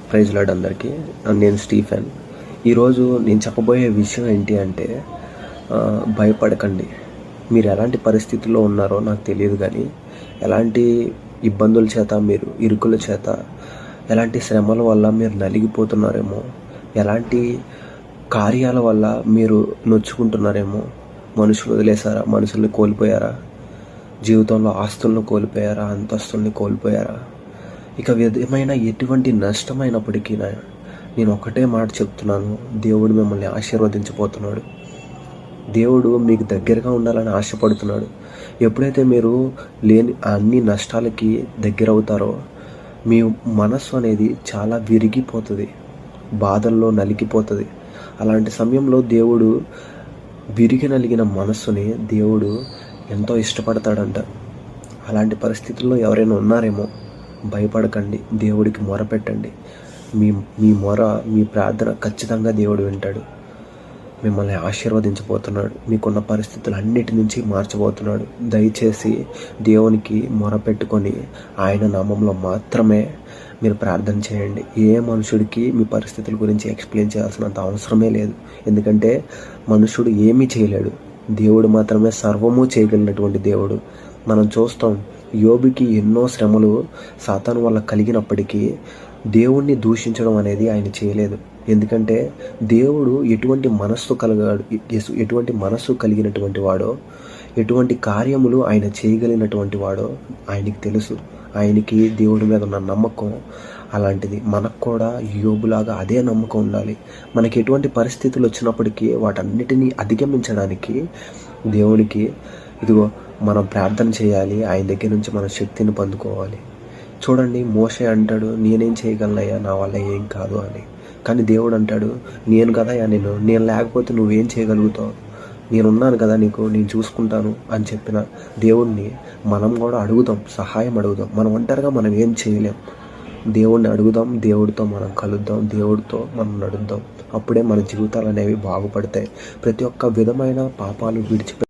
Praise lord అందరికీ. నేను Stephen. ఈరోజు నేను చెప్పబోయే విషయం ఏంటి అంటే, భయపడకండి. మీరు ఎలాంటి పరిస్థితుల్లో ఉన్నారో నాకు తెలియదు, కానీ ఎలాంటి ఇబ్బందుల చేత, మీరు ఇరుకుల చేత, ఎలాంటి శ్రమల వల్ల మీరు నలిగిపోతున్నారేమో, ఎలాంటి కార్యాల వల్ల మీరు నొచ్చుకుంటున్నారేమో. మనుషులు వదిలేశారా? మనుషుల్ని కోల్పోయారా? జీవితంలో ఆస్తులను కోల్పోయారా? అంతస్తుల్ని కోల్పోయారా? ఇక విధమైన ఎటువంటి నష్టమైనప్పటికీ నేను ఒకటే మాట చెప్తున్నాను, దేవుడు మిమ్మల్ని ఆశీర్వదించబోతున్నాడు. దేవుడు మీకు దగ్గరగా ఉండాలని ఆశపడుతున్నాడు. ఎప్పుడైతే మీరు లేని అన్ని నష్టాలకి దగ్గర అవుతారో, మీ మనస్సు అనేది చాలా విరిగిపోతుంది, బాధల్లో నలిగిపోతుంది. అలాంటి సమయంలో దేవుడు విరిగి నలిగిన మనస్సుని దేవుడు ఎంతో ఇష్టపడతాడంట. అలాంటి పరిస్థితుల్లో ఎవరైనా ఉన్నారేమో, భయపడకండి. దేవుడికి మొర పెట్టండి. మీ మొర, మీ ప్రార్థన ఖచ్చితంగా దేవుడు వింటాడు. మిమ్మల్ని ఆశీర్వదించబోతున్నాడు. మీకున్న పరిస్థితులన్నిటి నుంచి మార్చబోతున్నాడు. దయచేసి దేవునికి మొర పెట్టుకొని ఆయన నామంలో మాత్రమే మీరు ప్రార్థన చేయండి. ఏ మనుషుడికి మీ పరిస్థితుల గురించి ఎక్స్ప్లెయిన్ చేయాల్సినంత అవసరమే లేదు. ఎందుకంటే మనుషుడు ఏమీ చేయలేడు, దేవుడు మాత్రమే సర్వము చేయగలిగినటువంటి దేవుడు. మనం చూస్తాం, యోబుకి ఎన్నో శ్రమలు సాతాను వల్ల కలిగినప్పటికీ దేవుణ్ణి దూషించడం అనేది ఆయన చేయలేదు. ఎందుకంటే దేవుడు ఎటువంటి మనస్సు కలిగినటువంటి వాడో, ఎటువంటి కార్యములు ఆయన చేయగలిగినటువంటి వాడో ఆయనకి తెలుసు. ఆయనకి దేవుడి మీద ఉన్న నమ్మకం అలాంటిది. మనకు కూడా యోబులాగా అదే నమ్మకం ఉండాలి. మనకి ఎటువంటి పరిస్థితులు వచ్చినప్పటికీ వాటన్నిటినీ అధిగమించడానికి దేవునికి ఇదిగో మనం ప్రార్థన చేయాలి. ఆయన దగ్గర నుంచి మన శక్తిని పొందుకోవాలి. చూడండి, మోషే అంటాడు, నేనేం చేయగలనయ్యా, నా వల్ల ఏం కాదు అని. కానీ దేవుడు అంటాడు, నేను కదయ్యా నేను లేకపోతే నువ్వేం చేయగలుగుతావు, నేనున్నాను కదా నీకు, నేను చూసుకుంటాను అని చెప్పిన దేవుణ్ణి మనం కూడా అడుగుదాం, సహాయం అడుగుదాం. మనం ఒంటరిగా మనం ఏం చేయలేం. దేవుణ్ణి అడుగుదాం, దేవుడితో మనం కలుద్దాం, దేవుడితో మనం నడుద్దాం. అప్పుడే మన జీవితాలు అనేవి బాగుపడతాయి. ప్రతి ఒక్క విధమైన పాపాలు విడిచిపెట్టి